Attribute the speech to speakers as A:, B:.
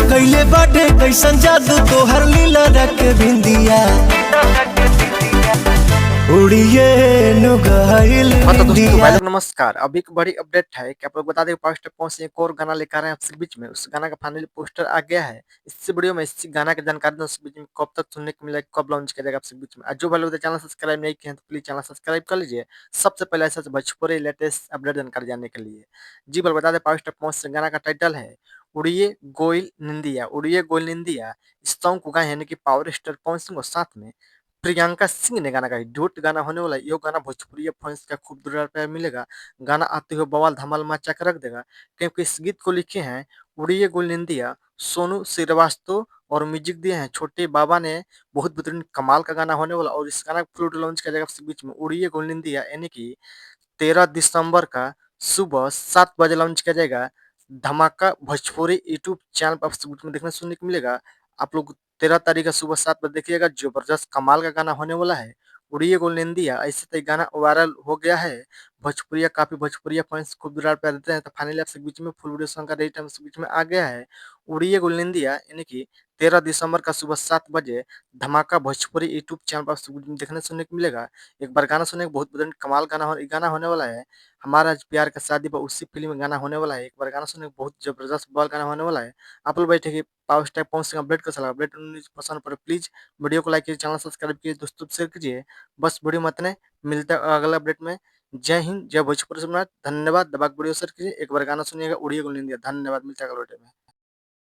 A: कइले बाटे कैसन जादू तोहर लीला रख बिंदिया उड़िए नु गइल
B: हाँ तो दोस्तों भाई
A: बिंदिया।
B: लोग नमस्कार। अभी एक बड़ी अपडेट है कि आप लोग बता दें पावर स्टेप कौन से एक और गाना लेकर आ रहे हैं आपके बीच में। उस गाना का फाइनली पोस्टर आ गया है। इस वीडियो में इस गाना की जानकारी दूं उसके बीच में कब तक सुनने को मिलेगा, कब लॉन्च किया जाएगा आपके बीच में। आज जो भाई लोग चैनल सब्सक्राइब नहीं किए हैं तो प्लीज चैनल सब्सक्राइब कर लीजिए सबसे पहले ऐसा भोजपुरी लेटेस्ट अपडेट जानकारी जानने के लिए। जी भाई बता दें पावर स्टेप कौन से गाना का टाइटल है उड़िए गोइल निंदिया। उड़िए गोइल निंदिया इस सॉन्ग को गाए यानी कि पावर स्टार पवन सिंह और साथ में प्रियंका सिंह ने गाना गाई। डुएट गाना होने वाला है। ये गाना भोजपुरी फैंस का खूब दुलार प्यार मिलेगा। गाना आते हुए बवाल धमाल मचा के रख देगा क्योंकि इस गीत को लिखे हैं उड़िए गुल निंदिया सोनू श्रीवास्तव और म्यूजिक दिए हैं छोटे बाबा ने। बहुत बेहतरीन कमाल का गाना होने वाला और इस गाना को फ्लूट लॉन्च किया जाएगा इस बीच में उड़िए गुल निंदिया यानी कि 13 दिसंबर का सुबह 7 बजे लॉन्च किया जाएगा। धमाका भोजपुरी यूट्यूब चैनल पर आपको में देखने सुनने को मिलेगा। आप लोग 13 तारीख का सुबह 7 बजे देखिएगा। जबरदस्त कमाल का गाना होने वाला है उड़िए गोल निंदिया। ऐसे तो ये गाना वायरल हो गया है। भोजपुरिया काफी भोजपुरिया फैंस खूब दुलार प्यार देते हैं तो फाइनली आपसे बीच में फुल वीडियो सॉन्ग का रेट हम बीच में आ गया है। उड़िए गोल निंदिया यानी कि 13 दिसंबर का सुबह 7 बजे धमाका भोजपुरी यूट्यूब चैनल पर आपको देखने सुनने को मिलेगा। एक बार गाना सुने बहुत बेहतरीन कमाल गाना होने वाला है। हमारा आज प्यार का शादी बा उसी फिल्म में गाना होने वाला है। एक बार गाना सुने बहुत जबरदस्त बवाल गाना होने वाला है। आप लोग बैठे कि power star Pawan Singh update का सलाह अपडेट न्यूज़ पसंद पड़े प्लीज वीडियो को लाइक कीजिए, चैनल सब्सक्राइब कीजिए, दोस्तों शेयर कीजिए। बस वीडियो मत ने मिलता है अगला अपडेट में। जय हिंद जय भोजपुरी समाज। धन्यवाद। दबा के वीडियो शेयर कीजिए। एक बार गाना सुनिएगा उड़िए गुल निंदिया। धन्यवाद। मिलता है अगले अपडेट में।